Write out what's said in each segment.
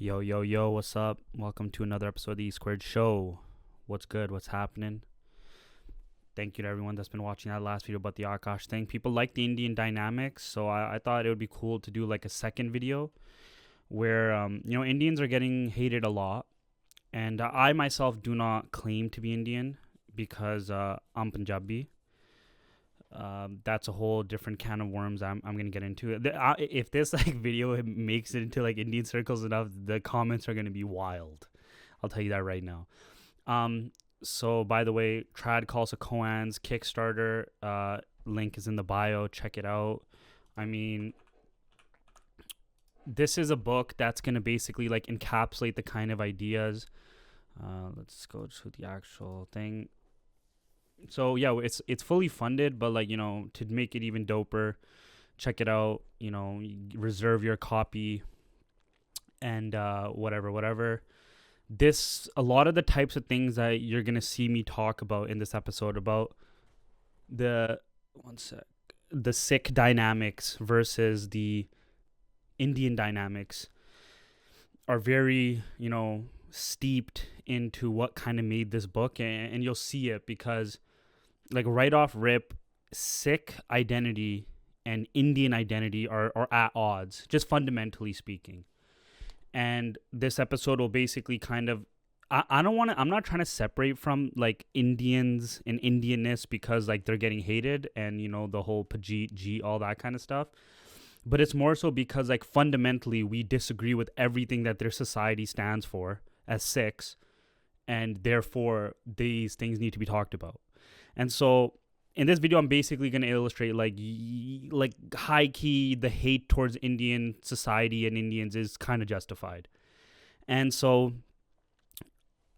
Yo, yo, yo, what's up? Welcome to another episode of the E Squared Show. What's good? What's happening? Thank you to everyone that's been watching that last video about the Akash thing. People like the Indian dynamics, so I thought it would be cool to do like a second video where, Indians are getting hated a lot. And I myself do not claim to be Indian because I'm Punjabi. That's a whole different can of worms I'm gonna get into. If this like video makes it into like Indian circles enough, the comments are gonna be wild. I'll tell you that right now. So by the way, Trad Khalsa Koans Kickstarter link is in the bio. Check it out. I mean, this is a book that's gonna basically like encapsulate the kind of ideas. Let's go to the actual thing. So yeah, it's fully funded, but like, to make it even doper, check it out. Reserve your copy and whatever. A lot of the types of things that you're gonna see me talk about in this episode about the Sikh dynamics versus the Indian dynamics are very, steeped into what kind of made this book, and you'll see it because like right off rip, Sikh identity and Indian identity are at odds, just fundamentally speaking. And this episode will basically kind of, I'm not trying to separate from like Indians and Indianness because like they're getting hated and, the whole Pajit, G, all that kind of stuff. But it's more so because like fundamentally we disagree with everything that their society stands for as Sikhs. And therefore these things need to be talked about. And so in this video, I'm basically going to illustrate like high key, the hate towards Indian society and Indians is kind of justified. And so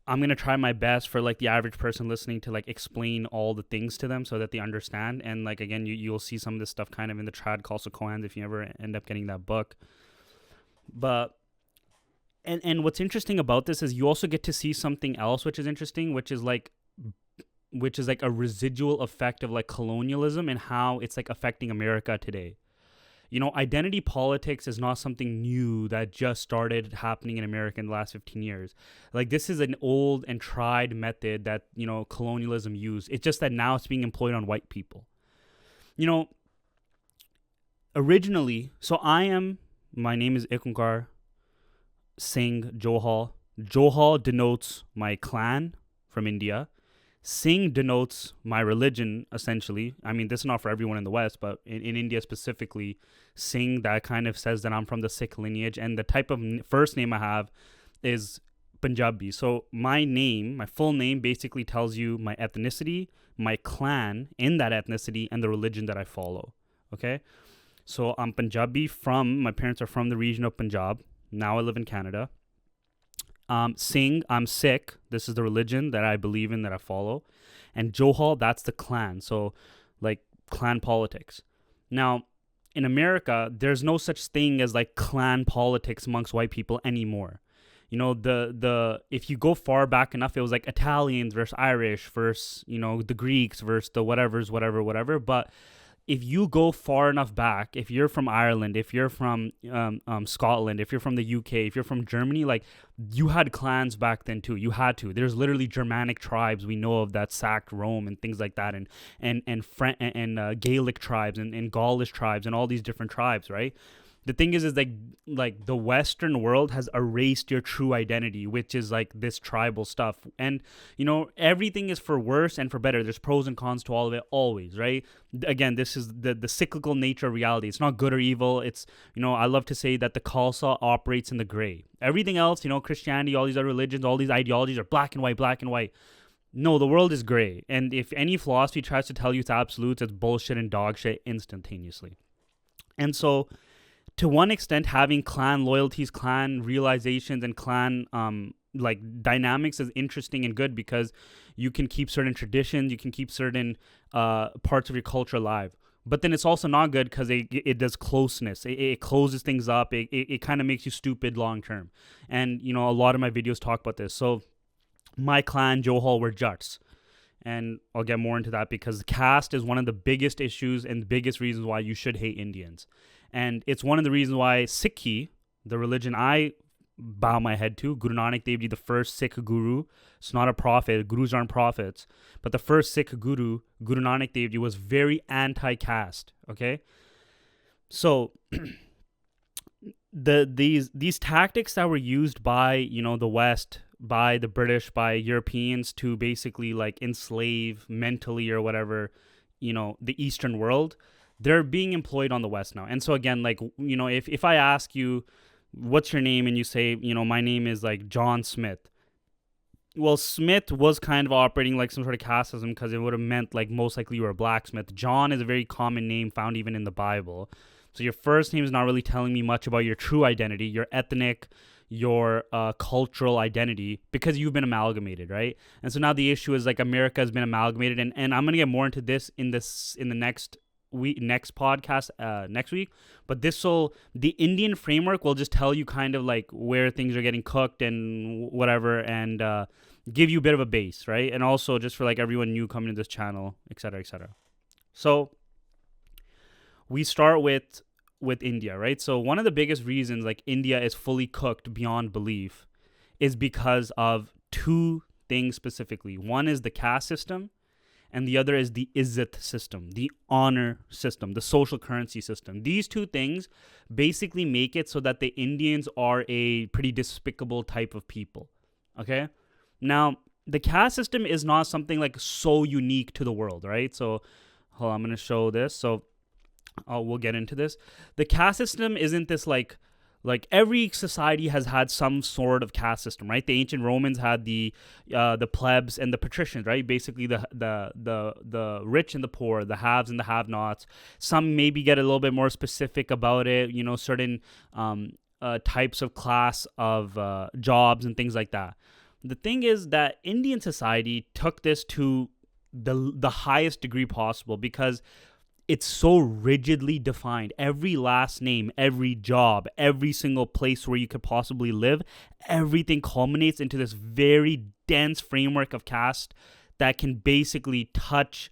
I'm going to try my best for like the average person listening to like explain all the things to them so that they understand. And like, again, you'll see some of this stuff kind of in the Trad Khalsa Koans if you ever end up getting that book. But and what's interesting about this is you also get to see something else, which is interesting, which is like a residual effect of like colonialism and how it's like affecting America today. Identity politics is not something new that just started happening in America in the last 15 years. Like this is an old and tried method that, colonialism used. It's just that now it's being employed on white people. Originally, so my name is Ikunkar Singh Johal. Johal denotes my clan from India. Singh denotes my religion, essentially. I mean, this is not for everyone in the West, but in India specifically, Singh, that kind of says that I'm from the Sikh lineage. And the type of first name I have is Punjabi. So my full name basically tells you my ethnicity, my clan in that ethnicity, and the religion that I follow. Okay? So I'm Punjabi my parents are from the region of Punjab. Now I live in Canada. Singh, I'm Sikh. This is the religion that I believe in, that I follow. And Johal, that's the clan. So like clan politics. Now, in America, there's no such thing as like clan politics amongst white people anymore. If you go far back enough, it was like Italians versus Irish versus, the Greeks versus the whatever. But if you go far enough back, if you're from Ireland, if you're from Scotland, if you're from the UK, if you're from Germany, like you had clans back then too. You had to. There's literally Germanic tribes we know of that sacked Rome and things like that, and Gaelic tribes and Gaulish tribes and all these different tribes, right? The thing is like the Western world has erased your true identity, which is like this tribal stuff. And, everything is for worse and for better. There's pros and cons to all of it always, right? Again, this is the cyclical nature of reality. It's not good or evil. It's, I love to say that the Khalsa operates in the gray. Everything else, Christianity, all these other religions, all these ideologies are black and white. No, the world is gray. And if any philosophy tries to tell you it's absolutes, it's bullshit and dog shit instantaneously. And so, to one extent, having clan loyalties, clan realizations, and clan like dynamics is interesting and good because you can keep certain traditions, you can keep certain parts of your culture alive. But then it's also not good because it does closeness. It closes things up. It kind of makes you stupid long term. And, a lot of my videos talk about this. So my clan, Johal, were Jats. And I'll get more into that because caste is one of the biggest issues and the biggest reasons why you should hate Indians. And it's one of the reasons why Sikhi, the religion I bow my head to. Guru Nanak Dev Ji, the first Sikh guru. It's not a prophet. Gurus aren't prophets. But the first Sikh guru, Guru Nanak Dev Ji, was very anti-caste. Okay? So these tactics that were used by, you know, the West, by the British, by Europeans to basically like enslave mentally or whatever, you know, the Eastern world, they're being employed on the West now. And so again, like, you know, if I ask you, what's your name? And you say, you know, my name is like John Smith. Well, Smith was kind of operating like some sort of casteism because it would have meant like most likely you were a blacksmith. John is a very common name found even in the Bible. So your first name is not really telling me much about your true identity, your ethnic, your cultural identity, because you've been amalgamated, right? And so now the issue is like America has been amalgamated, and I'm gonna get more into this in the next podcast next week. But the Indian framework will just tell you kind of like where things are getting cooked and whatever, and give you a bit of a base, right? And also just for like everyone new coming to this channel, etc., etc. So we start with India, right? So one of the biggest reasons like India is fully cooked beyond belief is because of two things specifically. One is the caste system, and the other is the Izzat system, the honor system, the social currency system. These two things basically make it so that the Indians are a pretty despicable type of people, okay? Now, the caste system is not something like so unique to the world, right? So, hold on, I'm going to show this. So, we'll get into this. The caste system isn't this like every society has had some sort of caste system, right? The ancient Romans had the plebs and the patricians, right? Basically the rich and the poor, the haves and the have-nots. Some maybe get a little bit more specific about it, you know, certain types of class of jobs and things like that. The thing is that Indian society took this to the highest degree possible because it's so rigidly defined. Every last name, every job, every single place where you could possibly live, everything culminates into this very dense framework of caste that can basically touch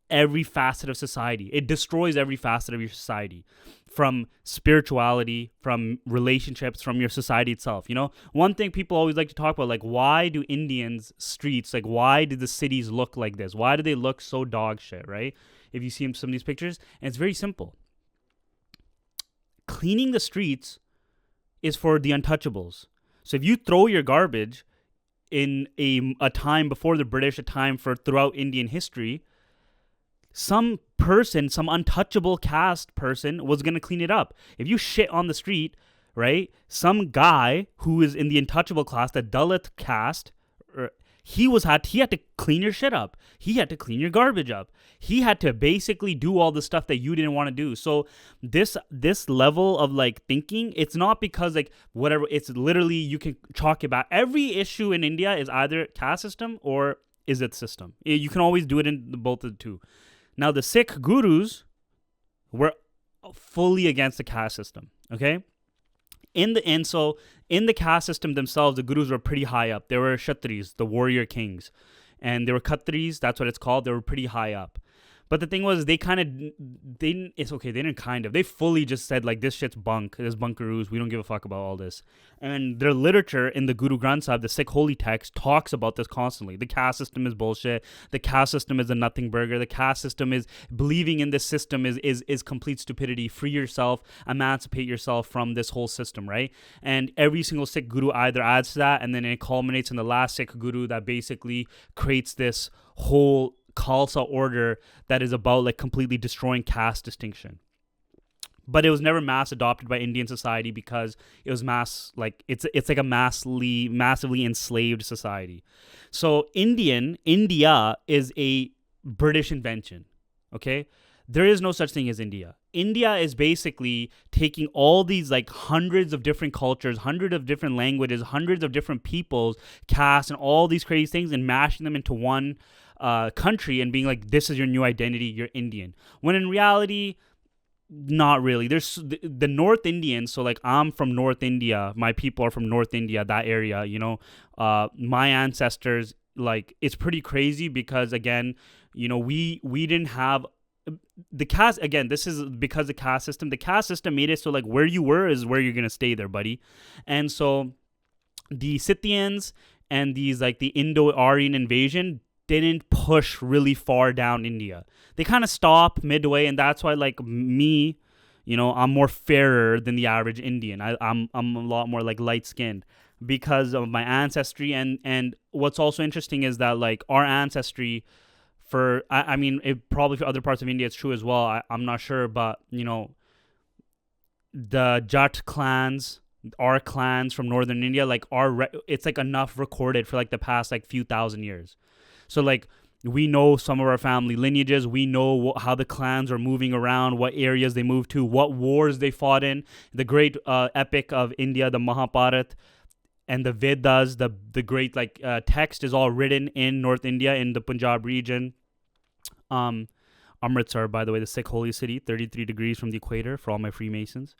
every facet of society. It destroys every facet of your society, from spirituality, from relationships, from your society itself. You know, one thing people always like to talk about, like, why do Indians' streets, like, why do the cities look like this? Why do they look so dog shit, right? If you see some of these pictures, and it's very simple. Cleaning the streets is for the untouchables. So if you throw your garbage in a time before the British, a time for throughout Indian history, some person, some untouchable caste person was going to clean it up. If you shit on the street, right, some guy who is in the untouchable class, the Dalit caste, he had to clean your shit up. He had to clean your garbage up. He had to basically do all the stuff that you didn't want to do. So this level of like thinking, it's not because like whatever, it's literally you can chalk it back. Every issue in India is either caste system or Izzat system. You can always do it in both of the two. Now the Sikh gurus were fully against the caste system, okay? In the caste system themselves, the gurus were pretty high up. They were Kshatris, the warrior kings. And they were Khatris, that's what it's called. They were pretty high up. But the thing was, they fully just said, like, this shit's bunk. This bunkaroos. We don't give a fuck about all this. And their literature in the Guru Granth Sahib, the Sikh holy text, talks about this constantly. The caste system is bullshit. The caste system is a nothing burger. The caste system is, believing in this system is complete stupidity. Free yourself, emancipate yourself from this whole system, right? And every single Sikh guru either adds to that, and then it culminates in the last Sikh guru that basically creates this whole Khalsa order that is about like completely destroying caste distinction. But it was never mass adopted by Indian society because it was it's like a massively enslaved society. So India is a British invention, okay? There is no such thing as India. India is basically taking all these like hundreds of different cultures, hundreds of different languages, hundreds of different peoples, castes, and all these crazy things and mashing them into one country and being like, this is your new identity, you're Indian. When in reality, not really. There's the North Indians, so like I'm from North India, my people are from North India, that area, you know, my ancestors, like it's pretty crazy because again, you know, we didn't have the caste, again, this is because the caste system made it so like where you were is where you're gonna stay there, buddy. And so the Scythians and these like the Indo-Aryan invasion didn't push really far down India. They kind of stopped midway, and that's why like me, I'm more fairer than the average Indian. I'm a lot more like light skinned because of my ancestry, and what's also interesting is that like our ancestry I mean it probably for other parts of India it's true as well. I'm not sure, but the Jat clans, our clans from northern India, like it's like enough recorded for like the past like few thousand years. So like we know some of our family lineages. We know how the clans are moving around, what areas they moved to, what wars they fought in. The great epic of India, the Mahabharata and the Vedas, the great like text is all written in North India in the Punjab region. Amritsar, by the way, the Sikh holy city, 33 degrees from the equator for all my Freemasons.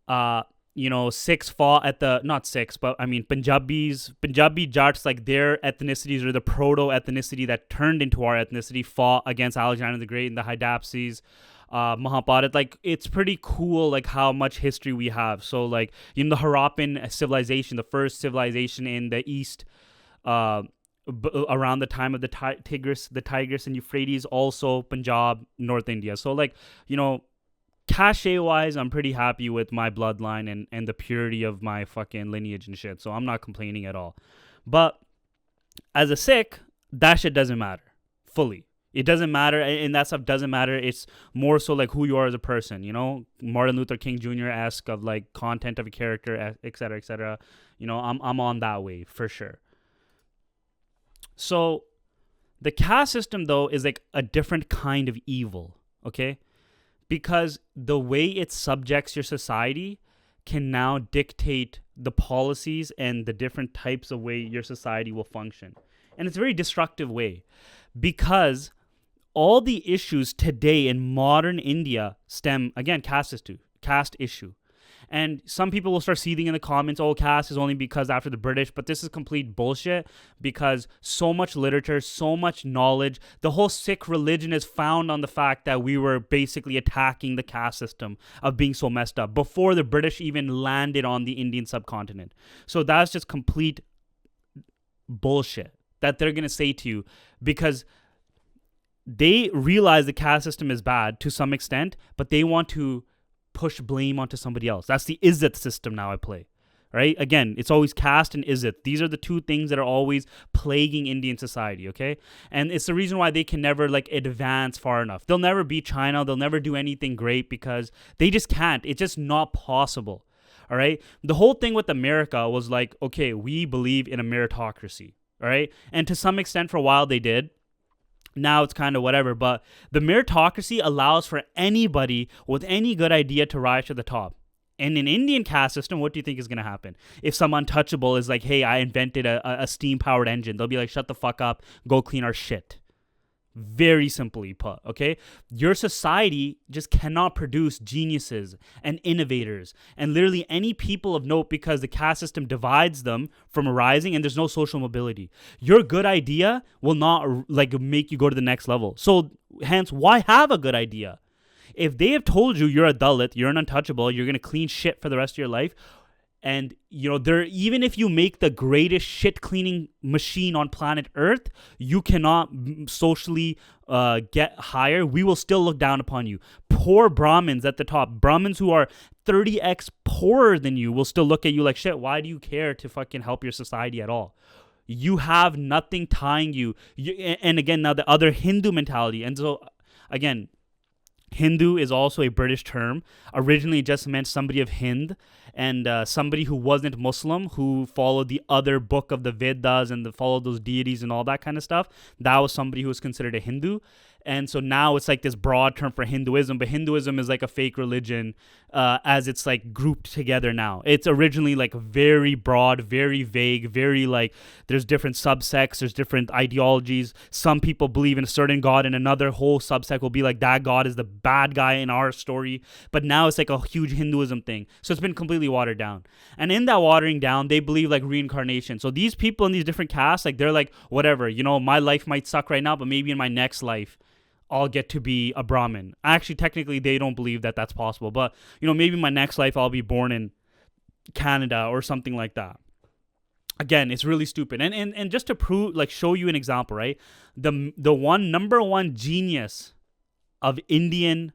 Sikhs fought at Punjabi Jats, like their ethnicities or the proto-ethnicity that turned into our ethnicity, fought against Alexander the Great and the Hydaspes. Mahabharata, like it's pretty cool like how much history we have. So like the Harappan civilization, the first civilization in the east, around the time of the Tigris and Euphrates, also Punjab, North India. So like cachet wise, I'm pretty happy with my bloodline and the purity of my fucking lineage and shit. So I'm not complaining at all. But as a Sikh, that shit doesn't matter fully. It doesn't matter, and that stuff doesn't matter. It's more so like who you are as a person, Martin Luther King Jr.-esque of like content of a character, et cetera, et cetera. I'm on that way for sure. So the caste system, though, is like a different kind of evil, okay? Because the way it subjects your society can now dictate the policies and the different types of way your society will function. And it's a very destructive way, because all the issues today in modern India stem, again, caste issue. And some people will start seething in the comments, oh, caste is only because after the British, but this is complete bullshit, because so much literature, so much knowledge, the whole Sikh religion is found on the fact that we were basically attacking the caste system of being so messed up before the British even landed on the Indian subcontinent. So that's just complete bullshit that they're going to say to you, because they realize the caste system is bad to some extent, but they want to push blame onto somebody else. That's the Izzat system now I play, right? Again, it's always caste and Izzat. These are the two things that are always plaguing Indian society, okay? And it's the reason why they can never like advance far enough. They'll never beat China. They'll never do anything great because they just can't. It's just not possible, all right? The whole thing with America was like, okay, we believe in a meritocracy, all right? And to some extent for a while they did. Now it's kind of whatever, but the meritocracy allows for anybody with any good idea to rise to the top. And in Indian caste system, what do you think is going to happen? If some untouchable is like, hey, I invented a steam-powered engine, they'll be like, shut the fuck up, go clean our shit. Very simply put, okay? Your society just cannot produce geniuses and innovators and literally any people of note, because the caste system divides them from rising and there's no social mobility. Your good idea will not like make you go to the next level. So hence, why have a good idea? If they have told you you're a Dalit, you're an untouchable, you're going to clean shit for the rest of your life, and even if you make the greatest shit cleaning machine on planet Earth, you cannot socially get higher. We will still look down upon you. Poor Brahmins at the top, Brahmins who are 30x poorer than you, will still look at you like shit. Why do you care to fucking help your society at all? You have nothing tying you. And again, now the other Hindu mentality. And so again, Hindu is also a British term. Originally, it just meant somebody of Hind, and somebody who wasn't Muslim, who followed the other book of the Vedas and followed those deities and all that kind of stuff. That was somebody who was considered a Hindu. And so now it's like this broad term for Hinduism, but Hinduism is like a fake religion as it's like grouped together now. It's originally like very broad, very vague, very like there's different subsects, there's different ideologies. Some people believe in a certain god, and another whole subsect will be like that god is the bad guy in our story. But now it's like a huge Hinduism thing. So it's been completely watered down. And in that watering down, they believe like reincarnation. So these people in these different castes, like they're like, whatever, my life might suck right now, but maybe in my next life, I'll get to be a Brahmin. Actually, technically, they don't believe that that's possible. But, maybe my next life I'll be born in Canada or something like that. Again, it's really stupid. And just to prove, like, show you an example, right? The one number one genius of Indian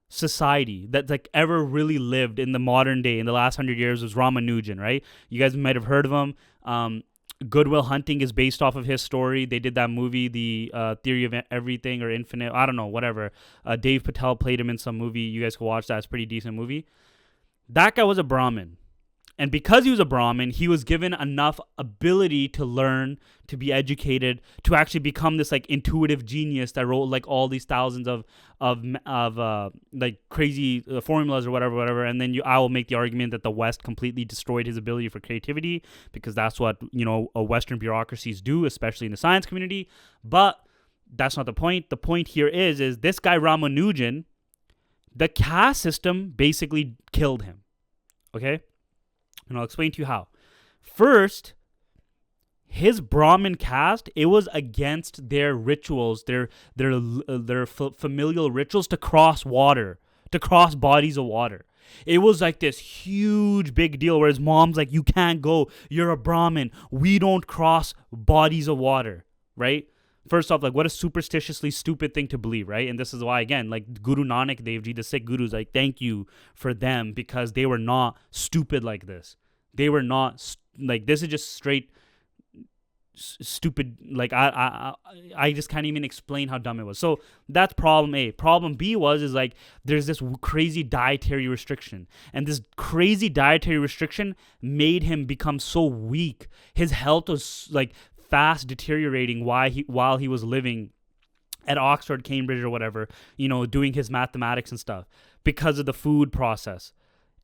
society that like ever really lived in the modern day in the last 100 years was Ramanujan, right? You guys might have heard of him. Goodwill Hunting is based off of his story. They did that movie, The Theory of Everything or Infinite. I don't know, whatever. Dave Patel played him in some movie. You guys can watch that. It's a pretty decent movie. That guy was a Brahmin. And because he was a Brahmin, he was given enough ability to learn, to be educated, to actually become this like intuitive genius that wrote like all these thousands of like crazy formulas or whatever. And then I will make the argument that the West completely destroyed his ability for creativity, because that's what, Western bureaucracies do, especially in the science community. But that's not the point. The point here is this guy Ramanujan, the caste system basically killed him. Okay? And I'll explain to you how. First, his Brahmin caste, it was against their rituals, their familial rituals to cross water, to cross bodies of water. It was like this huge big deal where his mom's like, you can't go, you're a Brahmin, we don't cross bodies of water, right? First off, like, what a superstitiously stupid thing to believe, right? And this is why, again, like Guru Nanak Dev Ji, the Sikh gurus, like, thank you for them, because they were not stupid like this. They were not like, this is just straight stupid. Like, I just can't even explain how dumb it was. So that's problem A. Problem B is like, there's this crazy dietary restriction, and this crazy dietary restriction made him become so weak. His health was like fast deteriorating while he was living at Oxford, Cambridge, or whatever, doing his mathematics and stuff, because of the food process.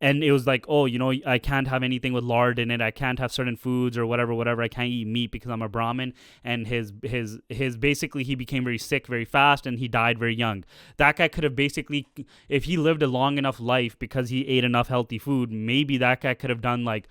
And it was like, oh, I can't have anything with lard in it. I can't have certain foods or whatever. I can't eat meat because I'm a Brahmin. And his basically, he became very sick very fast, and he died very young. That guy could have basically, if he lived a long enough life because he ate enough healthy food, maybe that guy could have done like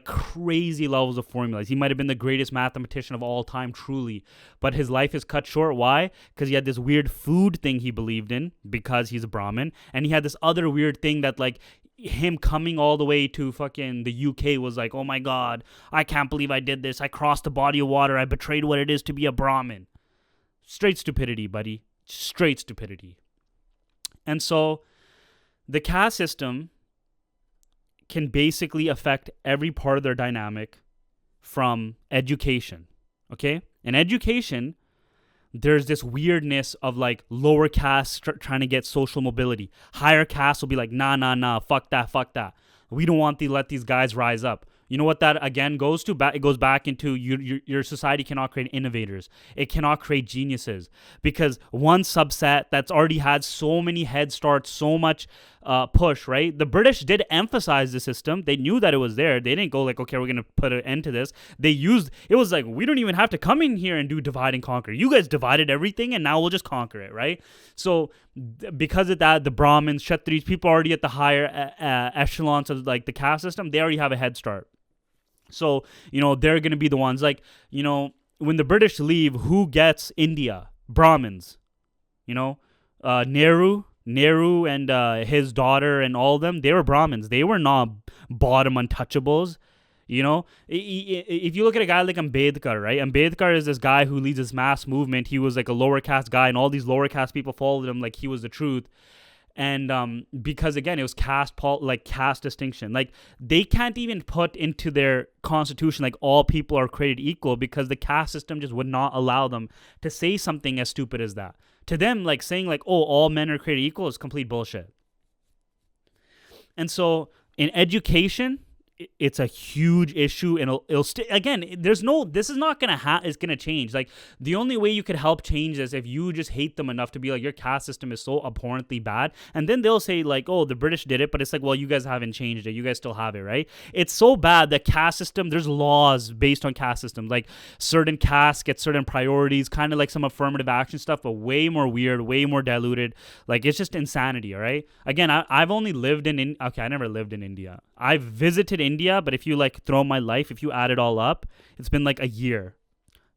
crazy levels of formulas. He might have been the greatest mathematician of all time, truly. But his life is cut short. Why? Because he had this weird food thing he believed in, because he's a Brahmin. And he had this other weird thing that, like, him coming all the way to fucking the UK was like, oh my God, I can't believe I did this. I crossed a body of water. I betrayed what it is to be a Brahmin. Straight stupidity, buddy. Straight stupidity. And so the caste system can basically affect every part of their dynamic, from education, okay? In education, there's this weirdness of like lower castes trying to get social mobility. Higher castes will be like, nah, fuck that. We don't want to let these guys rise up. You know what that again goes to? It goes back into your society cannot create innovators. It cannot create geniuses, because one subset that's already had so many head starts, so much push, right? The British did emphasize the system. They knew that it was there. They didn't go like, okay, we're going to put an end to this. It was like, we don't even have to come in here and do divide and conquer. You guys divided everything, and now we'll just conquer it, right? So because of that, the Brahmins, Kshatris, people already at the higher echelons of like the caste system, they already have a head start. So, they're going to be the ones like, when the British leave, who gets India? Brahmins. Nehru and his daughter and all of them, they were Brahmins. They were not bottom untouchables. If you look at a guy like Ambedkar, right? Ambedkar is this guy who leads this mass movement. He was like a lower caste guy, and all these lower caste people followed him like he was the truth. And because, again, it was caste distinction. Like, they can't even put into their constitution like all people are created equal, because the caste system just would not allow them to say something as stupid as that. To them, like, saying like, oh, all men are created equal is complete bullshit. And so in education, it's a huge issue, and again, this is not it's gonna change. Like, the only way you could help change this if you just hate them enough to be like, your caste system is so abhorrently bad, and then they'll say like, oh, the British did it, but it's like, well, you guys haven't changed it, you guys still have it, right? It's so bad that caste system, there's laws based on caste system, like certain castes get certain priorities, kind of like some affirmative action stuff, but way more weird, way more diluted. Like, it's just insanity. All right, again, I've only lived in I never lived in India. I've visited India, but if you like throw my life, if you add it all up, it's been like a year.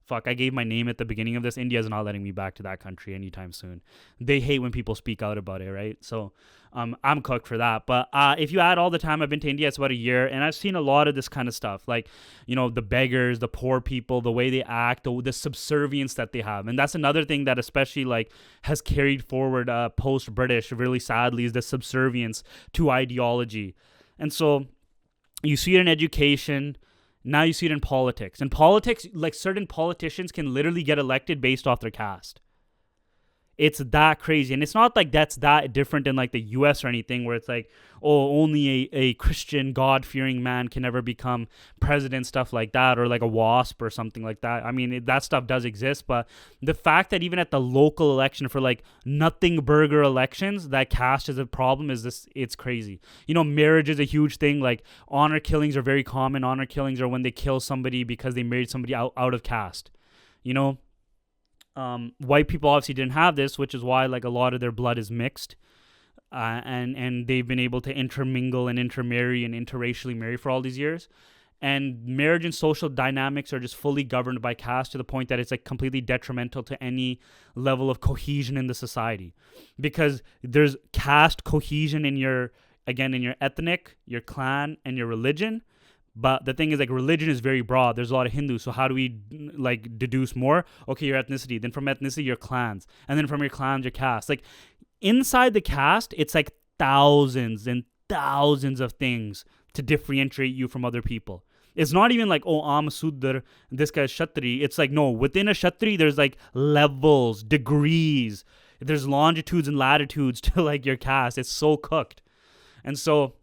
Fuck, I gave my name at the beginning of this. India's not letting me back to that country anytime soon. They hate when people speak out about it, right? So, I'm cooked for that. But if you add all the time I've been to India, it's about a year, and I've seen a lot of this kind of stuff, like, you know, the beggars, the poor people, the way they act, the subservience that they have. And that's another thing that especially like has carried forward post-British, really sadly, is the subservience to ideology. And so you see it in education. Now you see it in politics. In politics, like, certain politicians can literally get elected based off their caste. It's that crazy. And it's not like that's that different in like the US or anything, where it's like, oh, only a Christian God-fearing man can ever become president, stuff like that, or like a WASP or something like that. I mean, that stuff does exist, but the fact that even at the local election for like nothing burger elections, that caste is a problem is this, it's crazy. You know, marriage is a huge thing. Like, honor killings are very common. Honor killings are when they kill somebody because they married somebody out of caste, you know. White people obviously didn't have this, which is why like a lot of their blood is mixed, and they've been able to intermingle and intermarry and interracially marry for all these years. And marriage and social dynamics are just fully governed by caste, to the point that it's like completely detrimental to any level of cohesion in the society, because there's caste cohesion in your ethnic, your clan, and your religion. But the thing is, like, religion is very broad. There's a lot of Hindus. So how do we like deduce more? Okay, your ethnicity. Then from ethnicity, your clans. And then from your clans, your caste. Like, inside the caste, it's like thousands and thousands of things to differentiate you from other people. It's not even like, oh, I'm a Sudar, this guy's Kshatri. It's like, no, within a Kshatri, there's like levels, degrees. There's longitudes and latitudes to like your caste. It's so cooked. And so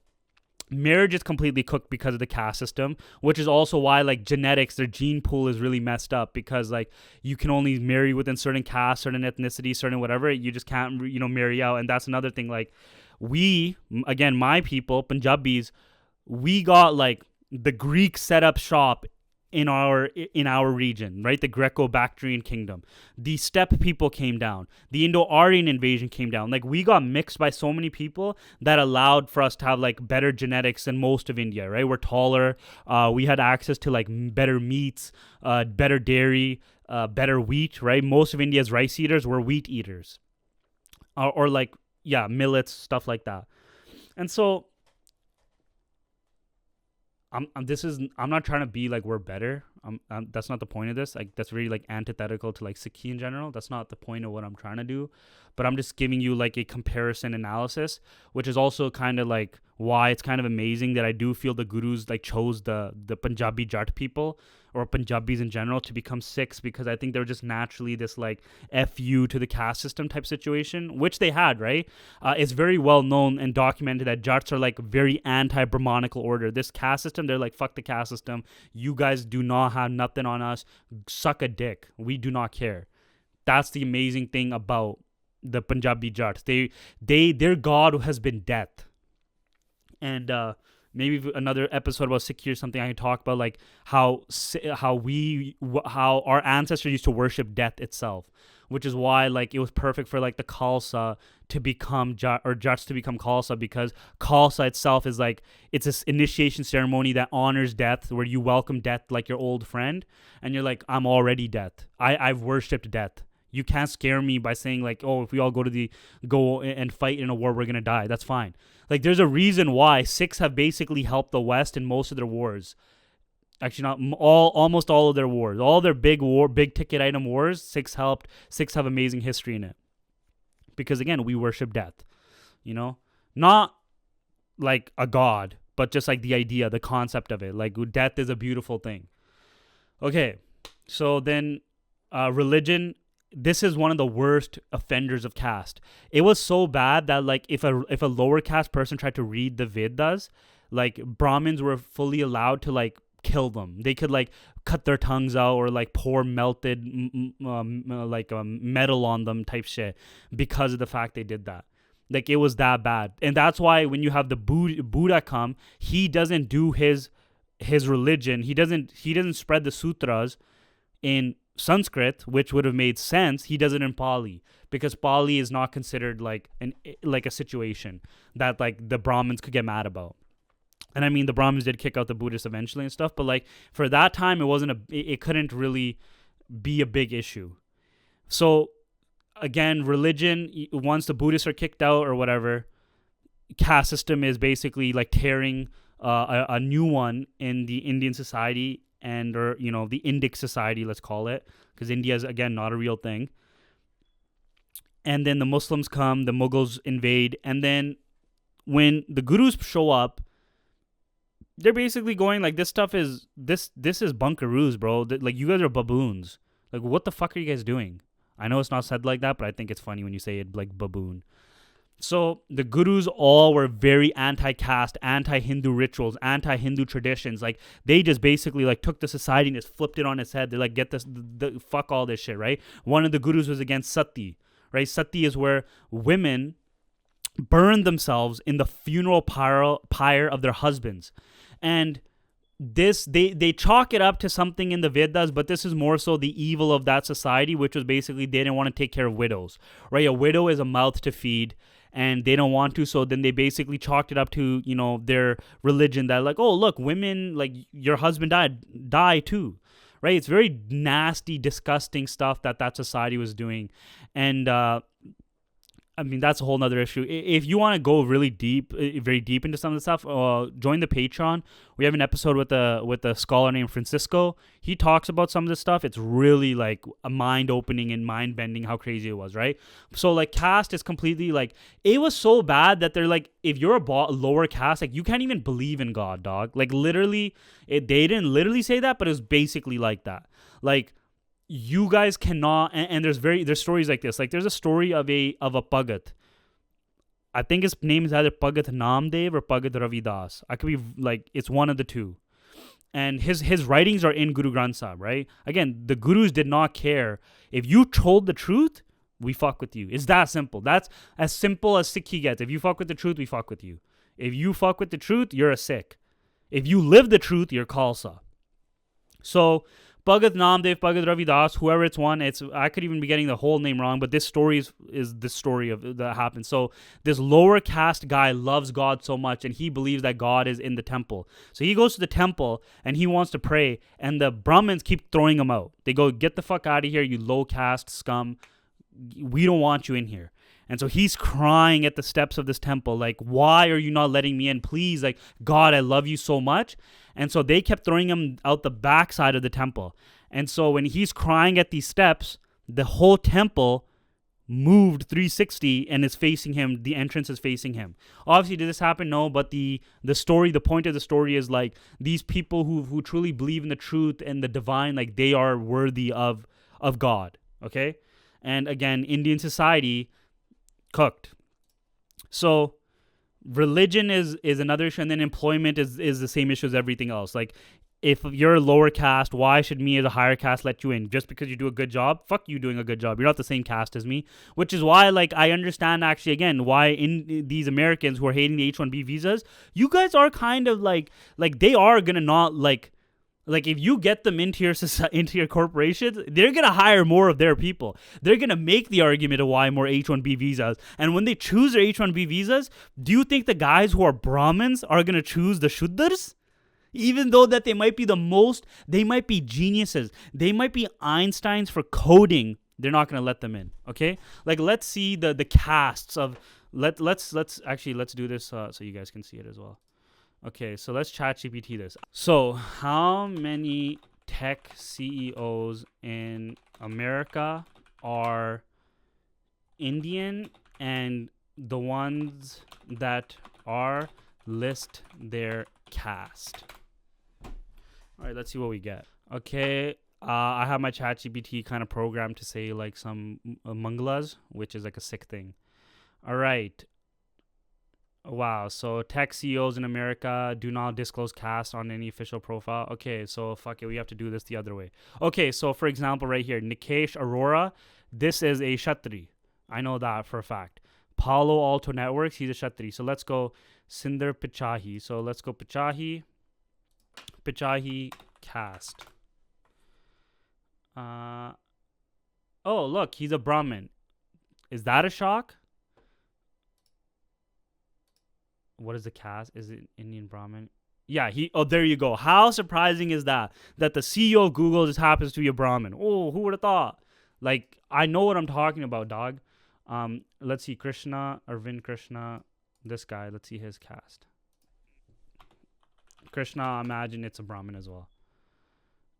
marriage is completely cooked because of the caste system, which is also why like genetics, their gene pool is really messed up, because like you can only marry within certain caste, certain ethnicity, certain whatever. You just can't, you know, marry out. And that's another thing. Like, we, again, my people, Punjabis, we got like the Greek set up shop in our region, right? The Greco-Bactrian kingdom. The steppe people came down. The Indo-Aryan invasion came down. Like, we got mixed by so many people that allowed for us to have like better genetics than most of India, right? We're taller. We had access to like better meats, better dairy, better wheat, right? Most of India's rice eaters were wheat eaters, or like, yeah, millets, stuff like that. And so I'm not trying to be like we're better. That's not the point of this. Like, that's really like antithetical to like Sikhi in general. That's not the point of what I'm trying to do. But I'm just giving you like a comparison analysis, which is also kind of like why it's kind of amazing that I do feel the gurus like chose the Punjabi Jat people, or Punjabis in general, to become Sikhs, because I think they're just naturally this like FU to the caste system type situation, which they had, right? It's very well known and documented that Jats are like very anti-Brahmanical order. This caste system, they're like, fuck the caste system. You guys do not have nothing on us. Suck a dick. We do not care. That's the amazing thing about the Punjabi Jats. Their god has been death. And maybe another episode about Sikhi or something, I can talk about like how our ancestors used to worship death itself, which is why like it was perfect for like the Khalsa to become Jats to become Khalsa, because Khalsa itself is like, it's this initiation ceremony that honors death, where you welcome death like your old friend, and you're like, I'm already death. I've worshipped death. You can't scare me by saying like, oh, if we all go and fight in a war, we're gonna die. That's fine. Like, there's a reason why Sikhs have basically helped the West in most of their wars. Actually, not all, almost all of their wars, all their big ticket item wars. Sikhs helped. Sikhs have amazing history in it, because again, we worship death. You know, not like a god, but just like the idea, the concept of it. Like, death is a beautiful thing. Okay, so then religion. This is one of the worst offenders of caste. It was so bad that like if a lower caste person tried to read the Vedas, like Brahmins were fully allowed to like kill them. They could like cut their tongues out, or like pour melted metal on them type shit, because of the fact they did that. Like, it was that bad. And that's why when you have the Buddha come, he doesn't do his religion. He doesn't spread the sutras in Sanskrit, which would have made sense. He does it in Pali, because Pali is not considered like a situation that like the Brahmins could get mad about. And I mean, the Brahmins did kick out the Buddhists eventually and stuff, but like for that time, it couldn't really be a big issue. So again, religion, once the Buddhists are kicked out or whatever, caste system is basically like tearing a new one in the Indian society, and or the Indic society, let's call it, because India is again not a real thing. And then the Muslims come, the Mughals invade, and then when the gurus show up, they're basically going like, this stuff is this is bunkaroos, bro. Like, you guys are baboons. Like, what the fuck are you guys doing? I know it's not said like that, but I think it's funny when you say it like baboon. So the gurus all were very anti-caste, anti-Hindu rituals, anti-Hindu traditions. Like, they just basically like took the society and just flipped it on its head. They're like, get this, fuck all this shit, right? One of the gurus was against sati, right? Sati is where women burn themselves in the funeral pyre of their husbands. And this, they chalk it up to something in the Vedas, but this is more so the evil of that society, which was basically they didn't want to take care of widows, right? A widow is a mouth to feed, and they don't want to, so then they basically chalked it up to, their religion, that like, oh, look, women, like, your husband die too, right? It's very nasty, disgusting stuff that society was doing. And I mean, that's a whole nother issue. If you want to go really deep, very deep into some of the stuff, join the Patreon. We have an episode with a scholar named Francisco. He talks about some of this stuff. It's really like a mind-opening and mind-bending how crazy it was, right? So like, caste is completely like, it was so bad that they're like, if you're a lower caste, like, you can't even believe in God, dog. Like, literally, they didn't literally say that, but it was basically like that. Like, you guys cannot, and there's stories like this. Like, there's a story of a Bhagat. I think his name is either Bhagat Namdev or Bhagat Ravidas. I could be like, it's one of the two. And his writings are in Guru Granth Sahib, right? Again, the gurus did not care. If you told the truth, we fuck with you. It's that simple. That's as simple as Sikhi gets. If you fuck with the truth, we fuck with you. If you fuck with the truth, you're a Sikh. If you live the truth, you're Khalsa. So Bhagat Namdev, Bhagat Ravidas, whoever it's one, I could even be getting the whole name wrong, but this story is the story of that happened. So this lower caste guy loves God so much, and he believes that God is in the temple. So he goes to the temple and he wants to pray, and the Brahmins keep throwing him out. They go, get the fuck out of here, you low caste scum. We don't want you in here. And so he's crying at the steps of this temple, like, why are you not letting me in? Please, like, God, I love you so much. And so they kept throwing him out the backside of the temple. And so when he's crying at these steps, the whole temple moved 360 and is facing him. The entrance is facing him. Obviously, did this happen? No, but the point of the story is like, these people who truly believe in the truth and the divine, like, they are worthy of God. Okay? And again, Indian society cooked. So religion is another issue, and then employment is the same issue as everything else. Like, if you're a lower caste, why should me as a higher caste let you in? Just because you do a good job? Fuck you doing a good job. You're not the same caste as me. Which is why, like, I understand actually, again, why in these Americans who are hating the H-1B visas, you guys are kind of like they are gonna not like if you get them into your corporations, they're going to hire more of their people. They're going to make the argument of why more H-1B visas. And when they choose their H-1B visas, do you think the guys who are Brahmins are going to choose the Shuddhas? Even though that they might be geniuses. They might be Einsteins for coding. They're not going to let them in. Okay? Like, let's see the castes of, let's do this so you guys can see it as well. Okay, so let's ChatGPT this. So, how many tech CEOs in America are Indian, and the ones that are, list their caste? All right, let's see what we get. Okay, I have my ChatGPT kind of programmed to say like some Mangalas, which is like a Sikh thing. All right. Wow, so tech CEOs in America do not disclose caste on any official profile. Okay, so fuck it, we have to do this the other way. Okay, so for example, right here, Nikesh Arora, this is a Kshatri. I know that for a fact. Palo Alto Networks, he's a Kshatri. So let's go Sindar Pichahi. So let's go Pichahi caste. Oh, look, he's a Brahmin. Is that a shock? What is the caste? Is it Indian Brahmin? Yeah, there you go. How surprising is that? That the CEO of Google just happens to be a Brahmin. Oh, who would have thought? Like, I know what I'm talking about, dog. Let's see, Arvind Krishna. This guy, let's see his caste. Krishna, I imagine it's a Brahmin as well.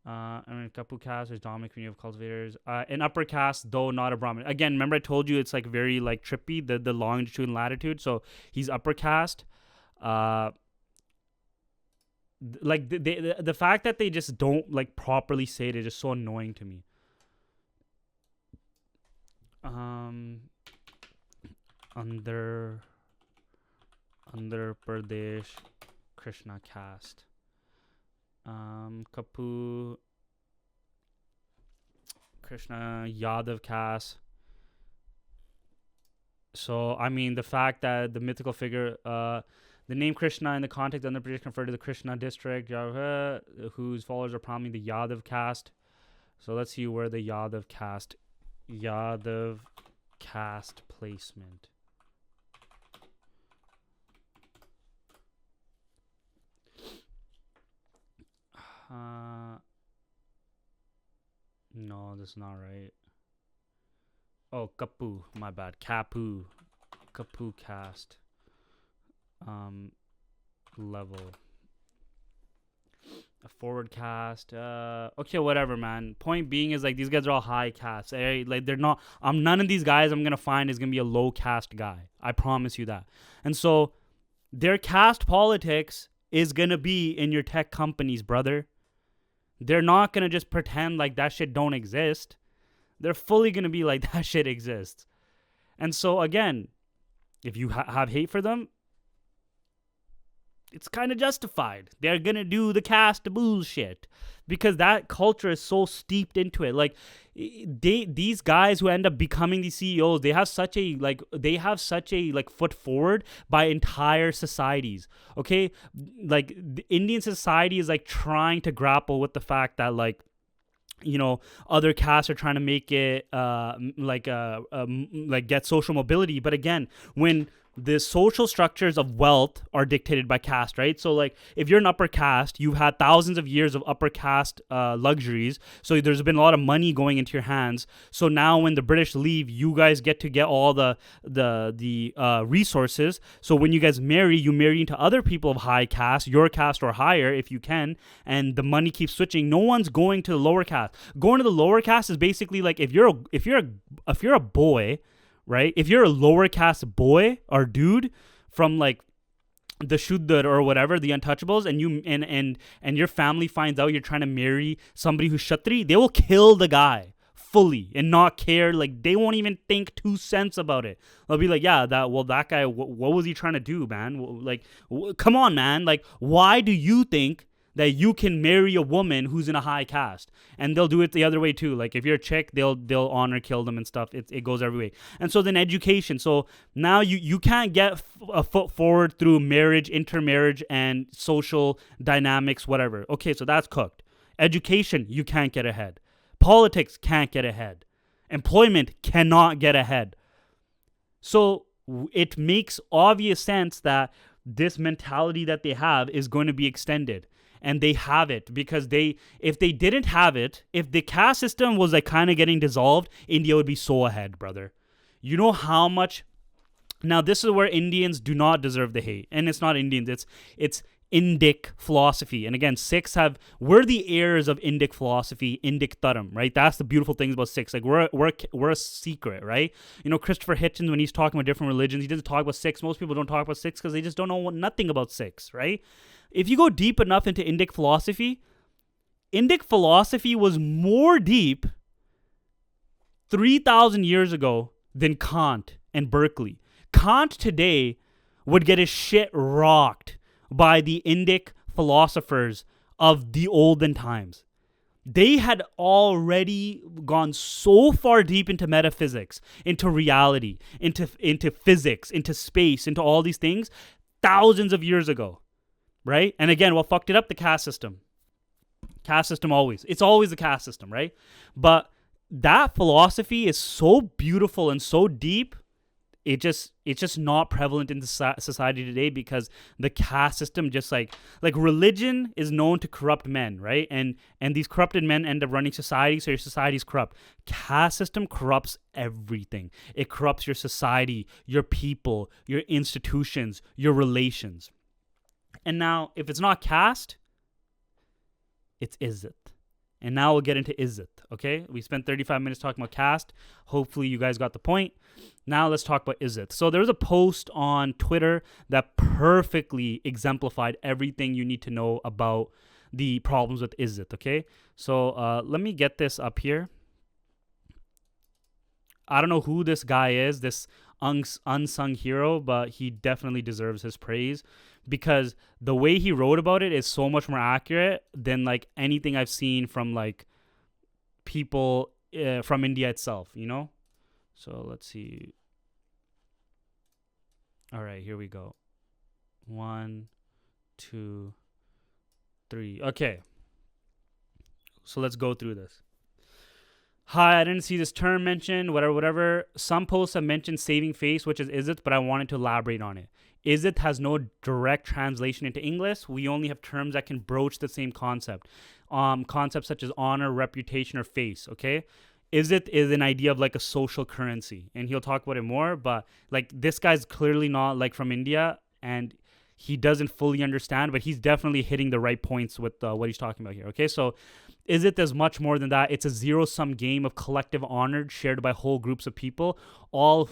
I mean, Kapu caste is dominant community of cultivators. An upper caste, though not a Brahmin. Again, remember I told you it's like very like trippy, the longitude and latitude. So he's upper caste. Like the fact that they just don't like properly say it is just so annoying to me. Andhra Pradesh Krishna caste. Kapu Krishna Yadav caste. So I mean the fact that the mythical figure, the name Krishna in the context of the British converted to the Krishna district, whose followers are prominently the Yadav caste. So let's see where the Yadav caste placement. No, that's not right. Oh, Kapu, my bad. Kapu caste. Level. A forward caste. Okay, whatever, man. Point being is like these guys are all high caste. Like they're not. None of these guys I'm gonna find is gonna be a low caste guy. I promise you that. And so, their caste politics is gonna be in your tech companies, brother. They're not going to just pretend like that shit don't exist. They're fully going to be like that shit exists. And so, again, if you have hate for them, it's kind of justified. They're going to do the caste bullshit because that culture is so steeped into it. Like, these guys who end up becoming these CEOs, they have such a foot forward by entire societies. Okay, like the Indian society is like trying to grapple with the fact that like, you know, other castes are trying to make it get social mobility. But again, when the social structures of wealth are dictated by caste, right? So like if you're an upper caste, you've had thousands of years of upper caste luxuries. So there's been a lot of money going into your hands. So now when the British leave, you guys get to get all the resources. So when you guys marry, you marry into other people of high caste, your caste or higher if you can, and the money keeps switching. No one's going to the lower caste. Going to the lower caste is basically like if you're a boy, right? If you're a lower caste boy or dude from like the Shuddhar or whatever, the untouchables, and you and your family finds out you're trying to marry somebody who's Kshatri, they will kill the guy fully and not care. Like they won't even think 2 cents about it. They'll be like, yeah, that guy, what was he trying to do, man? Like, come on, man. Like, why do you think that you can marry a woman who's in a high caste? And they'll do it the other way too. Like if you're a chick, they'll honor kill them and stuff. It goes every way. And so then education. So now you can't get a foot forward through marriage, intermarriage, and social dynamics, whatever. Okay, so that's cooked. Education, you can't get ahead. Politics can't get ahead. Employment cannot get ahead. So it makes obvious sense that this mentality that they have is going to be extended. And they have it because if they didn't have it, if the caste system was like kind of getting dissolved, India would be so ahead, brother. You know how much. Now this is where Indians do not deserve the hate, and it's not Indians. It's Indic philosophy. And again, Sikhs we're the heirs of Indic philosophy, Indic Dharam, right? That's the beautiful things about Sikhs. Like we're a secret, right? You know, Christopher Hitchens, when he's talking about different religions, he doesn't talk about Sikhs. Most people don't talk about Sikhs because they just don't know nothing about Sikhs, right? If you go deep enough into Indic philosophy was more deep 3,000 years ago than Kant and Berkeley. Kant today would get his shit rocked by the Indic philosophers of the olden times. They had already gone so far deep into metaphysics, into reality, into physics, into space, into all these things thousands of years ago. Right? And again, what fucked it up? The caste system. Caste system always. It's always the caste system, right? But that philosophy is so beautiful and so deep, it's just not prevalent in the society today, because the caste system just like religion is known to corrupt men, right? And these corrupted men end up running society, so your society is corrupt. Caste system corrupts everything. It corrupts your society, your people, your institutions, your relations. And now, if it's not caste, it's Izzat. And now we'll get into Izzat, okay? We spent 35 minutes talking about caste. Hopefully you guys got the point. Now let's talk about Izzat. So there was a post on Twitter that perfectly exemplified everything you need to know about the problems with Izzat, okay? So let me get this up here. I don't know who this guy is, this unsung hero, but he definitely deserves his praise, because the way he wrote about it is so much more accurate than like anything I've seen from like people from India itself, you know? So let's see. All right, here we go. 1, 2, 3. Okay. So let's go through this. Hi, I didn't see this term mentioned, whatever. Some posts have mentioned saving face, which is Izzat, but I wanted to elaborate on it. Izzat has no direct translation into English. We only have terms that can broach the same concept. Concepts such as honor, reputation, or face, okay? Izzat is an idea of like a social currency, and he'll talk about it more, but like this guy's clearly not like from India, and he doesn't fully understand, but he's definitely hitting the right points with what he's talking about here, okay? So Izzat is much more than that. It's a zero-sum game of collective honor shared by whole groups of people, all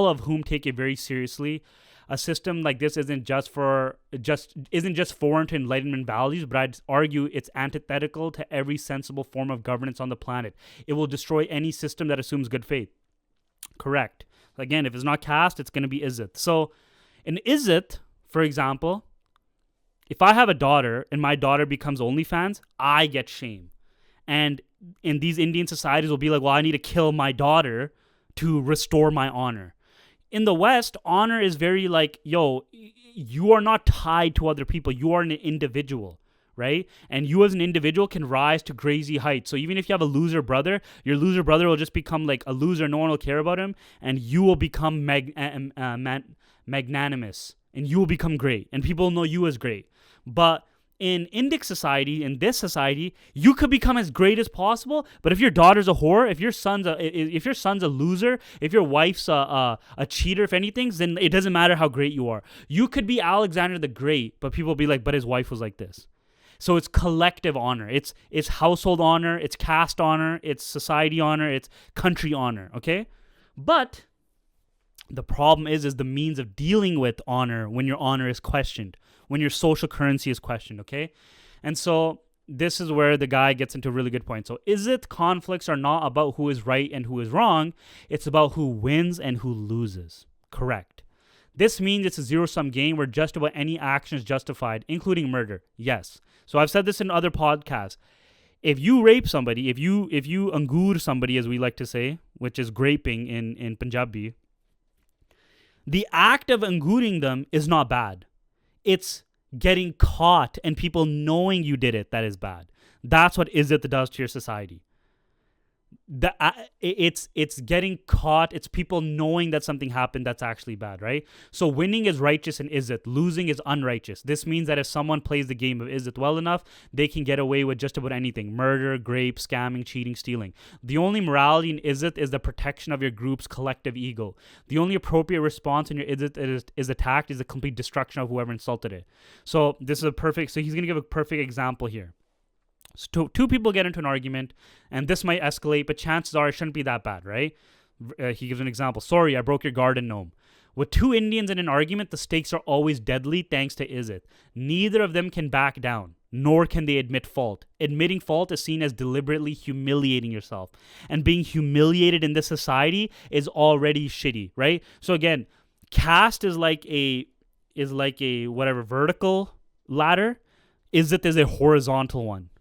of whom take it very seriously. A system like this isn't just foreign to Enlightenment values, but I'd argue it's antithetical to every sensible form of governance on the planet. It will destroy any system that assumes good faith. Correct. Again, if it's not caste, it's going to be Izzat. So in Izzat, for example, if I have a daughter and my daughter becomes OnlyFans, I get shame. And in these Indian societies will be like, well, I need to kill my daughter to restore my honor. In the West, honor is very like, yo, you are not tied to other people. You are an individual, right? And you as an individual can rise to crazy heights. So even if you have a loser brother, your loser brother will just become like a loser. No one will care about him. And you will become magnanimous. And you will become great. And people know you as great. But in Indic society, in this society, you could become as great as possible. But if your daughter's a whore, if your son's a loser, if your wife's a cheater, if anything, then it doesn't matter how great you are. You could be Alexander the Great, but people will be like, but his wife was like this. So it's collective honor. It's household honor. It's caste honor. It's society honor. It's country honor. Okay, but the problem is the means of dealing with honor when your honor is questioned, when your social currency is questioned, okay? And so this is where the guy gets into a really good point. So Izzat conflicts are not about who is right and who is wrong. It's about who wins and who loses. Correct. This means it's a zero-sum game where just about any action is justified, including murder. Yes. So I've said this in other podcasts. If you rape somebody, if you angur somebody, as we like to say, which is graping in Punjabi, the act of anguring them is not bad. It's getting caught and people knowing you did it that is bad. That's what Izzat does to your society. It's getting caught. It's people knowing that something happened that's actually bad, right? So winning is righteous in Izzat. Losing is unrighteous. This means that if someone plays the game of Izzat well enough, they can get away with just about anything. Murder, rape, scamming, cheating, stealing. The only morality in Izzat is the protection of your group's collective ego. The only appropriate response when your Izzat is attacked is the complete destruction of whoever insulted it. So this is so he's going to give a perfect example here. So two people get into an argument, and this might escalate, but chances are it shouldn't be that bad, right? He gives an example. Sorry, I broke your garden gnome. With two Indians in an argument, the stakes are always deadly thanks to Izzat. Neither of them can back down, nor can they admit fault. Admitting fault is seen as deliberately humiliating yourself. And being humiliated in this society is already shitty, right? So again, caste is like a whatever vertical ladder. Izzat is a horizontal one.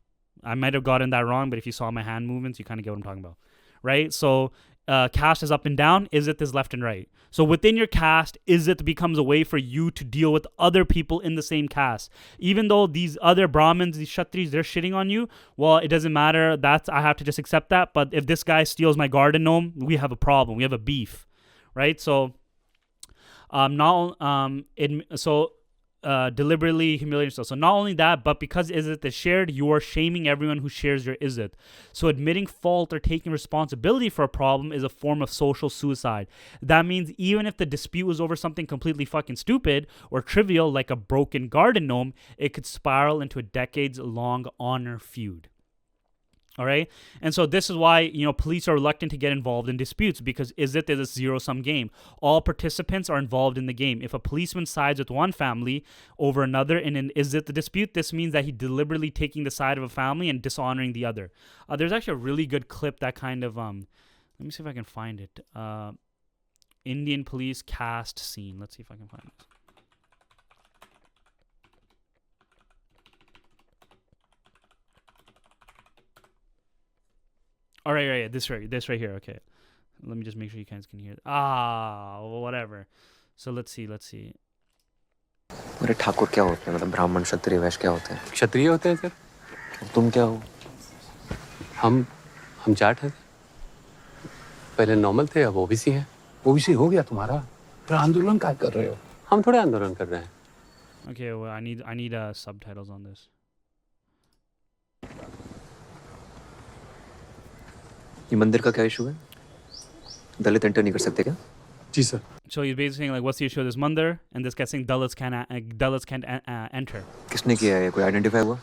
I might have gotten that wrong, but if you saw my hand movements, you kind of get what I'm talking about, right? So caste is up and down, Izzat is left and right. So within your caste, Izzat becomes a way for you to deal with other people in the same caste. Even though these other Brahmins, these Kshatris, they're shitting on you, well, it doesn't matter. I have to just accept that. But if this guy steals my garden gnome, we have a problem. We have a beef, right? So Deliberately humiliating yourself. So not only that, but because Izzat is shared, you are shaming everyone who shares your Izzat. So admitting fault or taking responsibility for a problem is a form of social suicide. That means even if the dispute was over something completely fucking stupid or trivial, like a broken garden gnome, it could spiral into a decades-long honor feud. All right. And so this is why, police are reluctant to get involved in disputes, because Izzat is a zero-sum game. All participants are involved in the game. If a policeman sides with one family over another in an Izzat dispute, this means that he's deliberately taking the side of a family and dishonoring the other. There's actually a really good clip that kind of, let me see if I can find it. Indian police caste scene. Let's see if I can find it. All right, this right here. Okay, let me just make sure you guys can hear. Whatever. So let's see. अरे ठाकुर क्या होते हैं, मतलब ब्राह्मण क्षत्रिय वैश्य क्या होते हैं? क्षत्रिय होते हैं सर। तुम क्या हो? हम जाट हैं। पहले नॉर्मल थे, अब ओबीसी हैं। ओबीसी हो गया तुम्हारा? फिर आंदोलन क्या कर रहे हो? हम थोड़े आंदोलन कर रहे हैं। Okay, well, I need subtitles on this. ये मंदिर का क्या इशू है? दलित एंटर नहीं कर सकते क्या? जी sir. So he's basically saying, like, what's the issue of this mandir? And this guy saying Dalits can't enter. किसने किया है? कोई आइडेंटिफाई हुआ?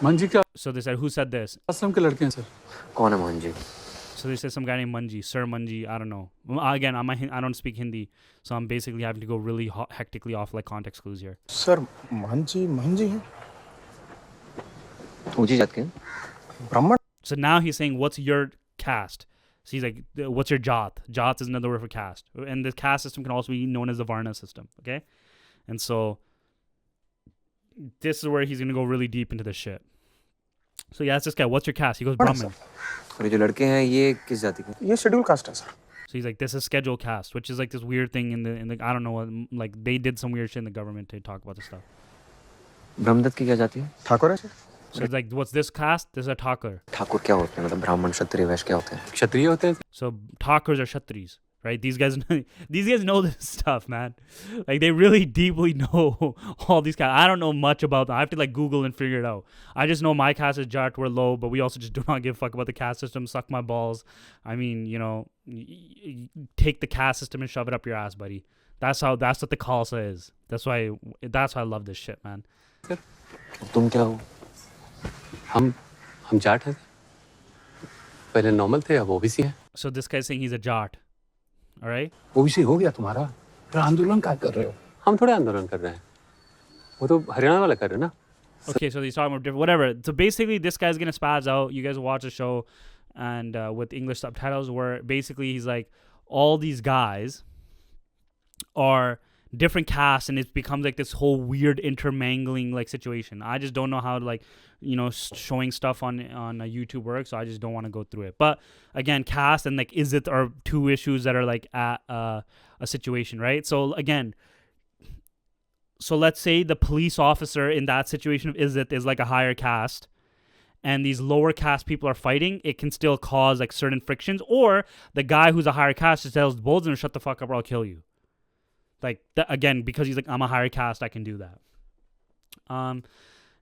मंजी का। So they said, who said this? आश्रम के लड़के हैं सर। कौन है Mohan ji? So they said some guy named Manji, Sir Manji. I don't know. Again, I don't speak Hindi, so I'm basically having to go really hectically off like context clues here. Sir महंजी हैं? ऊंची जात के? ब्राह्मण। So now he's saying, what's your caste? So he's like, what's your jat? Jat is another word for caste. And the caste system can also be known as the Varna system, okay? And so this is where he's going to go really deep into this shit. So he asks this guy, what's your caste? He goes, Brahmin. और ये जो लड़के हैं ये किस जाति के? ये शेड्यूल कास्ट है sir. So he's like, this is scheduled caste, which is like this weird thing in the I don't know what, like they did some weird shit in the government to talk about this stuff. Brahmadatt की क्या जाति है? ठाकुर है sir. So it's like, what's this caste? This is a Thakur. Thakur क्या होते हैं, मतलब ब्राह्मण क्षत्रिय वैश्य क्या होते हैं? क्षत्रिय होते हैं। So Thakurs are Kshatris, right? These guys know this stuff, man. Like they really deeply know all these guys. I don't know much about them. I have to like Google and figure it out. I just know my caste is Jat, we're low, but we also just do not give a fuck about the caste system. Suck my balls. I mean, take the caste system and shove it up your ass, buddy. That's what the Khalsa is. That's why I love this shit, man. तुम क्या हो? हम जाट हैं। पहले normal थे, अब OBC हैं। So this guy's saying he's a Jat. All right? OBC हो गया तुम्हारा? फिर आंदोलन क्या कर रहे हो? हम थोड़े आंदोलन कर रहे हैं। वो तो हरियाणा वाला कर रहे हैं ना। Okay, so he's talking about different, whatever. So basically, this guy's gonna spaz out. You guys watch the show, and with English subtitles, where basically he's like, all these guys are different castes, and it becomes like this whole weird intermangling like situation. I just don't know how to like, showing stuff on YouTube works, so I just don't want to go through it. But again, caste and like Izzat are two issues that are like at a situation, right? So again. So let's say the police officer in that situation of Izzat is like a higher caste and these lower caste people are fighting, it can still cause like certain frictions. Or the guy who's a higher caste just tells both of them, shut the fuck up or I'll kill you. Like, again, because he's like, I'm a higher caste, I can do that.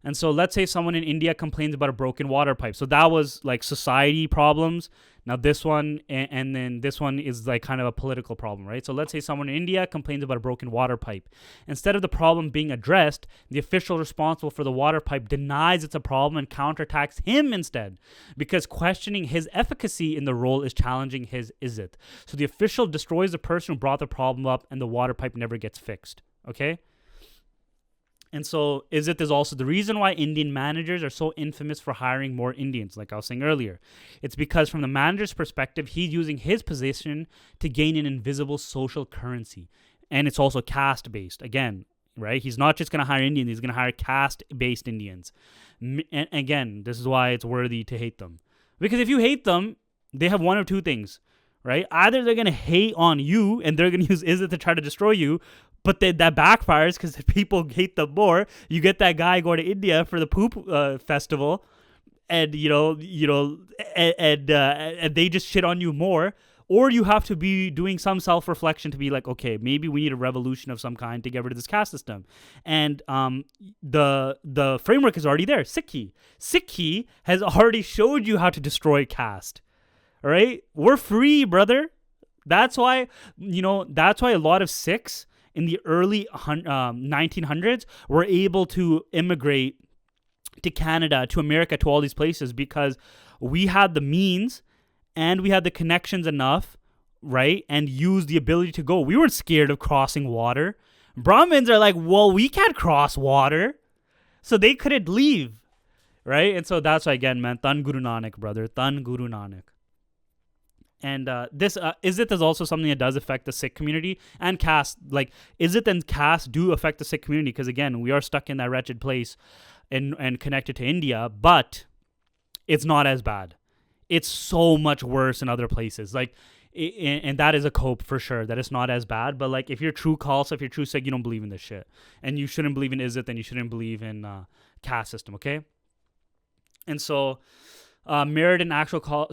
And so let's say someone in India complains about a broken water pipe. So that was like society problems. Now this one, and then this one is like kind of a political problem, right? So let's say someone in India complains about a broken water pipe. Instead of the problem being addressed, the official responsible for the water pipe denies it's a problem and counterattacks him instead, because questioning his efficacy in the role is challenging his izzat. So the official destroys the person who brought the problem up and the water pipe never gets fixed, okay? And so Izzat is also the reason why Indian managers are so infamous for hiring more Indians, like I was saying earlier. It's because from the manager's perspective, he's using his position to gain an invisible social currency. And it's also caste-based, again, right? He's not just going to hire Indians, he's going to hire caste-based Indians. And again, this is why it's worthy to hate them. Because if you hate them, they have one of two things, right? Either they're going to hate on you and they're going to use Izzat to try to destroy you, but that backfires because people hate them more. You get that guy going to India for the poop festival, and and they just shit on you more. Or you have to be doing some self-reflection to be like, okay, maybe we need a revolution of some kind to get rid of this caste system. And the framework is already there. Sikhi has already showed you how to destroy caste. All right? We're free, brother. That's why, that's why a lot of Sikhs in the early 1900s were able to immigrate to Canada, to America, to all these places, because we had the means and we had the connections enough, right? And used the ability to go. We weren't scared of crossing water. Brahmins are like, well, we can't cross water. So they couldn't leave, right? And so that's why, again, man, Tan Guru Nanak, brother. Tan Guru Nanak. And this Izzat is also something that does affect the Sikh community and caste. Like, Izzat and caste do affect the Sikh community because, again, we are stuck in that wretched place and connected to India, but it's not as bad. It's so much worse in other places. Like, and that is a cope for sure, that it's not as bad. But, like, if you're true Khalsa, if you're true Sikh, you don't believe in this shit. And you shouldn't believe in Izzat, and you shouldn't believe in caste system, okay? And so, merit and actual call.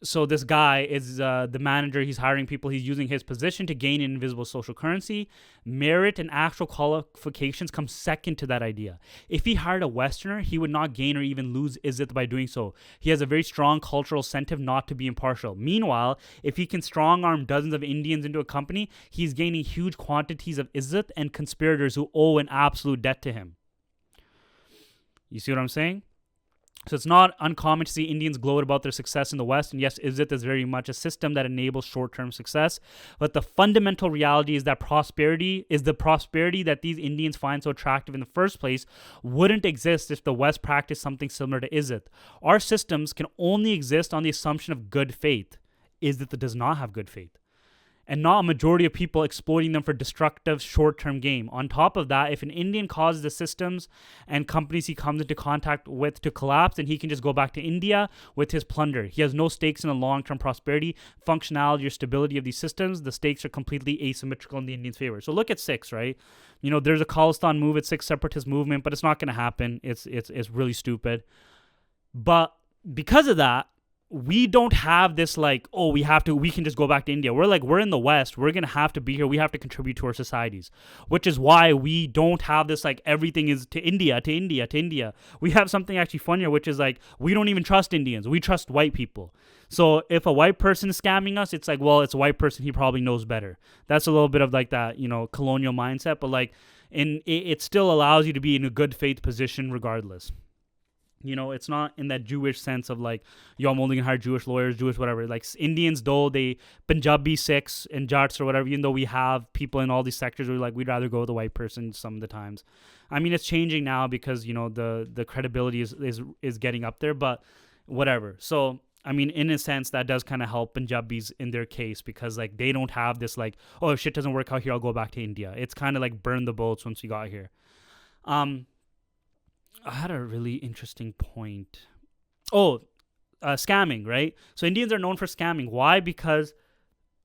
So this guy is the manager. He's hiring people. He's using his position to gain an invisible social currency. Merit and actual qualifications come second to that idea. If he hired a Westerner, he would not gain or even lose Izzat by doing so. He has a very strong cultural incentive not to be impartial. Meanwhile, if he can strong-arm dozens of Indians into a company, he's gaining huge quantities of Izzat and conspirators who owe an absolute debt to him. You see what I'm saying? So it's not uncommon to see Indians gloat about their success in the West. And yes, Izzat is very much a system that enables short-term success. But the fundamental reality is that the prosperity that these Indians find so attractive in the first place wouldn't exist if the West practiced something similar to Izzat. Our systems can only exist on the assumption of good faith. Izzat does not have good faith. And not a majority of people exploiting them for destructive short-term gain. On top of that, if an Indian causes the systems and companies he comes into contact with to collapse, then he can just go back to India with his plunder. He has no stakes in the long-term prosperity, functionality, or stability of these systems. The stakes are completely asymmetrical in the Indians' favor. So look at Sikhs, right? There's a Khalistan move, it's Sikh separatist movement, but it's not going to happen. It's really stupid. But because of that, we don't have this like, oh, we can just go back to India. We're in the West. We're going to have to be here. We have to contribute to our societies, which is why we don't have this like everything is to India, to India, to India. We have something actually funnier, which is like, we don't even trust Indians. We trust white people. So if a white person is scamming us, it's like, well, it's a white person. He probably knows better. That's a little bit of like that, colonial mindset, but like it still allows you to be in a good faith position regardless. It's not in that Jewish sense of like, yo, I'm only gonna hire Jewish lawyers, Jewish whatever. Like Indians, though, they Punjabi Sikhs and Jats or whatever, even though we have people in all these sectors where like we'd rather go with a white person some of the times. I mean, it's changing now because the credibility is getting up there, but whatever. So I mean, in a sense, that does kind of help Punjabis in their case because like they don't have this like, oh, if shit doesn't work out here, I'll go back to India. It's kind of like burn the boats once you got here. I had a really interesting point. Scamming, right? So Indians are known for scamming. Why? Because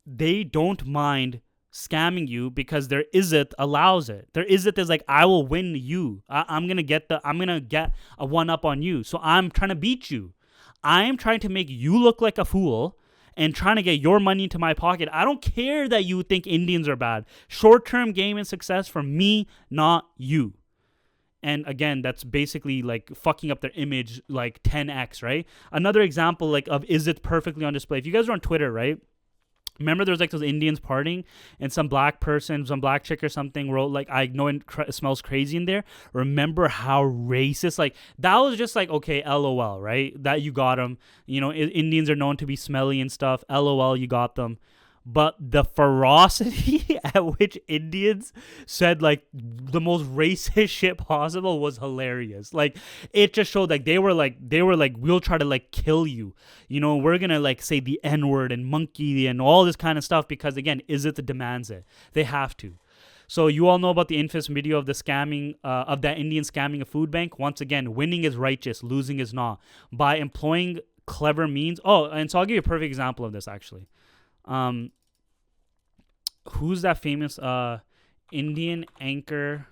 they don't mind scamming you because their Izzat allows it. Their Izzat is like, I will win you. I'm gonna get a one up on you. So I'm trying to beat you. I am trying to make you look like a fool and trying to get your money into my pocket. I don't care that you think Indians are bad. Short-term gain and success for me, not you. And again, that's basically like fucking up their image like 10x, right? Another example like of Izzat perfectly on display. If you guys are on Twitter, right? Remember there's like those Indians partying and some black person, some black chick or something wrote like, I know it smells crazy in there. Remember how racist, like that was just like, okay, LOL, right? That you got them. Indians are known to be smelly and stuff. LOL, you got them. But the ferocity at which Indians said like the most racist shit possible was hilarious. Like it just showed like they were like we'll try to like kill you. We're gonna like say the N-word and monkey and all this kind of stuff because again, Izzat demands it. They have to. So you all know about the infamous video of the scamming of that Indian scamming a food bank. Once again, winning is righteous, losing is not. By employing clever means. Oh, and so I'll give you a perfect example of this actually. Who's that famous Indian anchor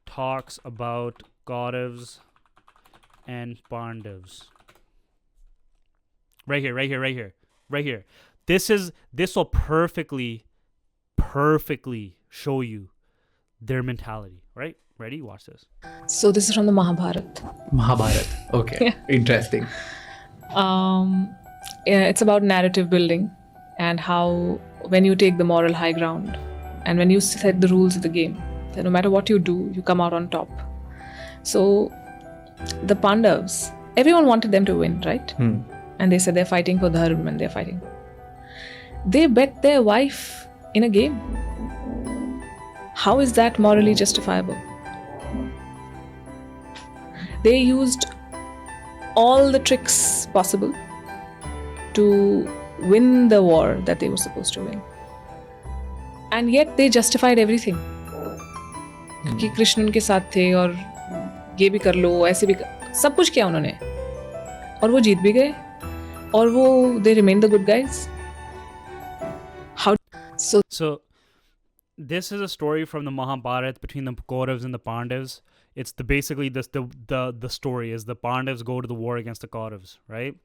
talks about Gaudavs and Pandavs? Right here. This will perfectly show you their mentality, right? Ready? Watch this. So this is from the Mahabharata. Mahabharata. Okay. Interesting. It's about narrative building and how when you take the moral high ground and when you set the rules of the game, then no matter what you do, you come out on top. So the Pandavas, everyone wanted them to win, right? And they said they're fighting for dharma and they're fighting. They bet their wife in a game. How is that morally justifiable? They used all the tricks possible to win the war that they were supposed to win. And yet they justified everything. क्योंकि कृष्ण उनके साथ थे और ये भी कर लो ऐसे भी सब कुछ किया उन्होंने और वो जीत भी गए और वो they remained the good guys. How So this is a story from the Mahabharata between the Kauravas and the Pandavas. It's basically the story is the Pandavas go to the war against the Kauravas, right?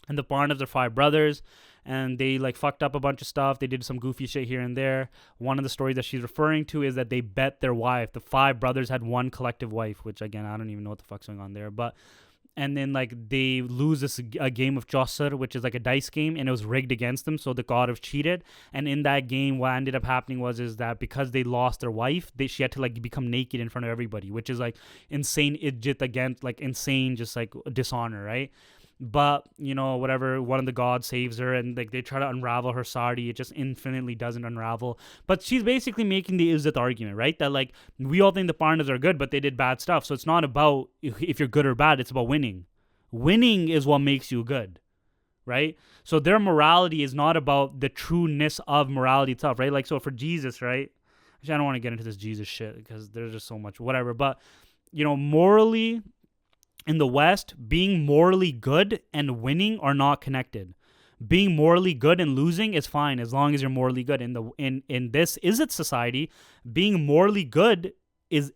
And the Pandavas are 5 brothers, and they like fucked up a bunch of stuff. They did some goofy shit here and there. One of the stories that she's referring to is that they bet their wife. The 5 brothers had one collective wife, which again I don't even know what the fuck's going on there. But and then like they lose a game of Chaucer, which is like a dice game, and it was rigged against them, so the Kauravas cheated. And in that game, what ended up happening is that because they lost their wife, she had to like become naked in front of everybody, which is like insane Izzat against like insane just like dishonor, right? But you know, whatever, one of the gods saves her, and like they try to unravel her sari. It just infinitely doesn't unravel. But she's basically making the Izzat argument, right? That like we all think the Pandavas are good, but they did bad stuff. So it's not about if you're good or bad. It's about winning. Winning is what makes you good, right? So their morality is not about the trueness of morality itself, right? Like so for Jesus, right? Actually, I don't want to get into this Jesus shit because there's just so much whatever. But you know, morally. In the West, being morally good and winning are not connected. Being morally good and losing is fine as long as you're morally good. In this Izzat society, being morally good is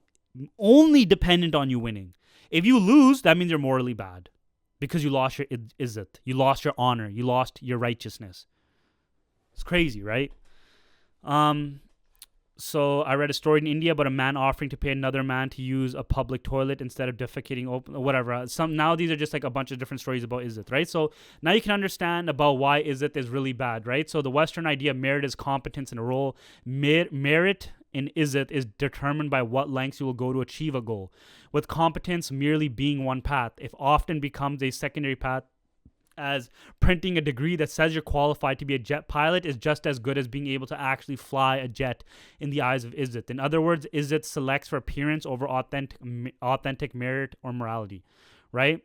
only dependent on you winning. If you lose, that means you're morally bad because you lost your Izzat, you lost your honor, you lost your righteousness. It's crazy, right? So I read a story in India about a man offering to pay another man to use a public toilet instead of defecating open, or whatever. Now these are just like a bunch of different stories about Izzat, right? So now you can understand about why Izzat is really bad, right? So the Western idea of merit is competence in a role. Merit in Izzat is determined by what lengths you will go to achieve a goal. With competence merely being one path, it often becomes a secondary path, as printing a degree that says you're qualified to be a jet pilot is just as good as being able to actually fly a jet in the eyes of Izzat. In other words, Izzat selects for appearance over authentic merit or morality, right?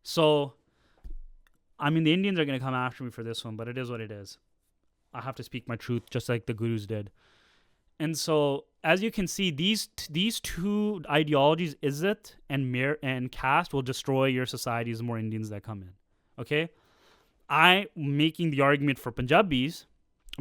So, I mean, the Indians are going to come after me for this one, but it is what it is. I have to speak my truth just like the gurus did. And so, as you can see, these 2 ideologies, Izzat and caste, will destroy your society as the more Indians that come in. Okay, I'm making the argument for Punjabis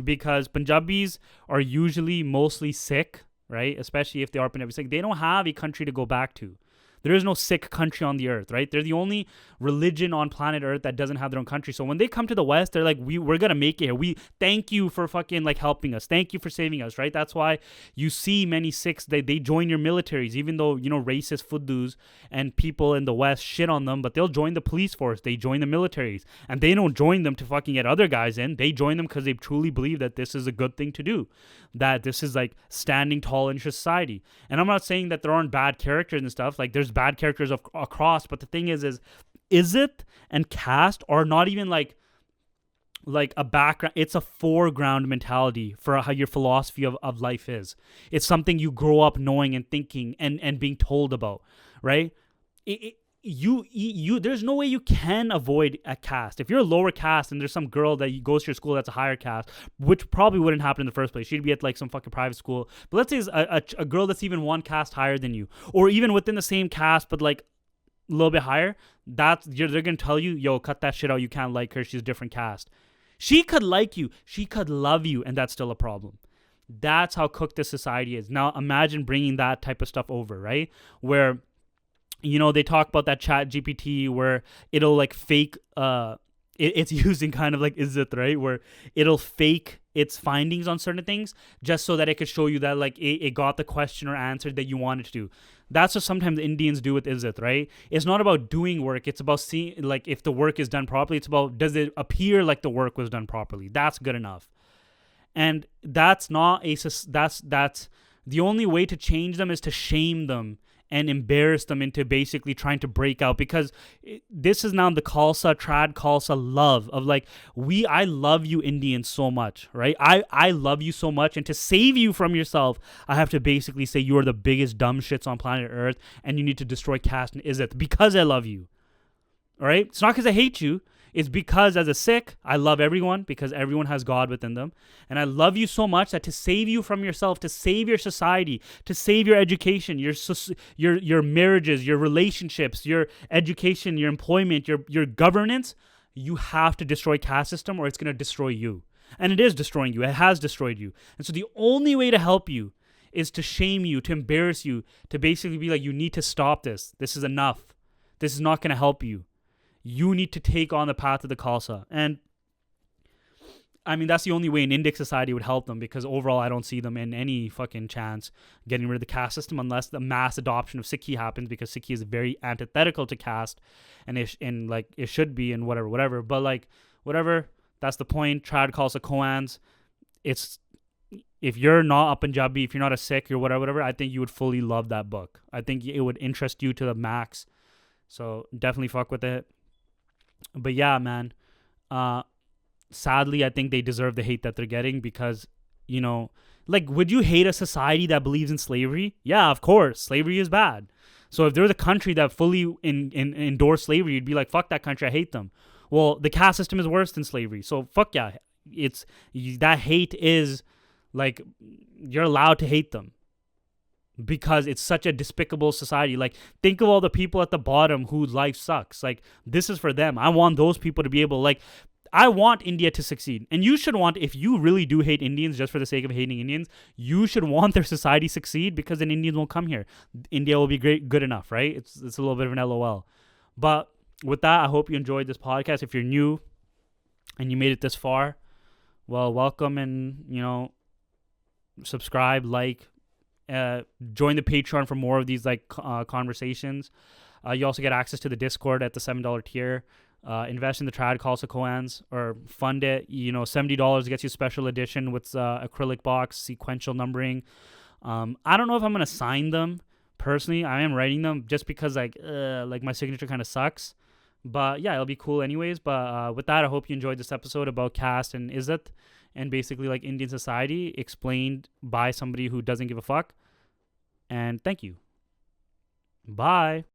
because Punjabis are usually mostly Sikh, right? Especially if they are Punjabi Sikh. They don't have a country to go back to. There is no Sikh country on the earth, right? They're the only religion on planet Earth that doesn't have their own country. So when they come to the West, they're like, we're going to make it here. We thank you for fucking like helping us. Thank you for saving us, right? That's why you see many Sikhs, they join your militaries, even though, you know, racist Fuddus and people in the West shit on them, but they'll join the police force. They join the militaries, and they don't join them to fucking get other guys in. They join them because they truly believe that this is a good thing to do, that this is like standing tall in society. And I'm not saying that there aren't bad characters and stuff. Like there's bad characters across, but the thing is Izzat and caste are not even like a background. It's a foreground mentality for how your philosophy of life is. It's something you grow up knowing and thinking and being told about, right? There's no way you can avoid a caste. If you're a lower caste and there's some girl that goes to your school that's a higher caste, which probably wouldn't happen in the first place. She'd be at like some fucking private school. But let's say it's a girl that's even one caste higher than you, or even within the same caste but like a little bit higher, they're gonna tell you, yo, cut that shit out. You can't like her. She's a different caste. She could like you. She could love you, and that's still a problem. That's how cooked this society is. Now imagine bringing that type of stuff over, right? Where, you know, they talk about that chat GPT where it'll like fake it's using kind of like Izzat, right? Where it'll fake its findings on certain things just so that it could show you that like it got the question or answer that you wanted to do. That's what sometimes Indians do with Izzat, right? It's not about doing work. It's about seeing like if the work is done properly. It's about does it appear like the work was done properly. That's good enough. And that's the only way to change them is to shame them and embarrass them into basically trying to break out, because this is now the Khalsa, trad Khalsa love of like, I love you Indians so much, right? I love you so much, and to save you from yourself, I have to basically say you are the biggest dumb shits on planet Earth and you need to destroy caste and Izzat because I love you, all right? It's not because I hate you. It's because as a Sikh, I love everyone because everyone has God within them. And I love you so much that to save you from yourself, to save your society, to save your education, your marriages, your relationships, your education, your employment, your governance, you have to destroy caste system or it's going to destroy you. And it is destroying you. It has destroyed you. And so the only way to help you is to shame you, to embarrass you, to basically be like, you need to stop this. This is enough. This is not going to help you. You need to take on the path of the Khalsa. And I mean, that's the only way an Indic society would help them, because overall, I don't see them in any fucking chance getting rid of the caste system unless the mass adoption of Sikhi happens, because Sikhi is very antithetical to caste and it should be and whatever. But like, whatever, that's the point. Trad Khalsa Koans. If you're not a Punjabi, if you're not a Sikh or whatever, I think you would fully love that book. I think it would interest you to the max. So definitely fuck with it. But yeah, man, sadly, I think they deserve the hate that they're getting because, you know, like, would you hate a society that believes in slavery? Yeah, of course. Slavery is bad. So if there was a country that fully endorsed slavery, you'd be like, fuck that country, I hate them. Well, the caste system is worse than slavery. So fuck yeah. That hate is like, you're allowed to hate them. Because it's such a despicable society. Like, think of all the people at the bottom whose life sucks. Like, this is for them. I want those people to be able, like, I want India to succeed. And you should want, if you really do hate Indians just for the sake of hating Indians, you should want their society succeed, because then Indians won't come here. India will be good enough, right? It's a little bit of an LOL. But with that, I hope you enjoyed this podcast. If you're new and you made it this far, well, welcome, and, you know, subscribe, like, join the Patreon for more of these like conversations. You also get access to the Discord at the $7 tier. Invest in the trad Khalsa Koans or fund it. You know, $70 gets you special edition with acrylic box, sequential numbering. I don't know if I'm gonna sign them personally. I am writing them just because like my signature kind of sucks. But yeah, it'll be cool anyways. But with that, I hope you enjoyed this episode about caste and Izzat, and basically like Indian society explained by somebody who doesn't give a fuck. And thank you. Bye.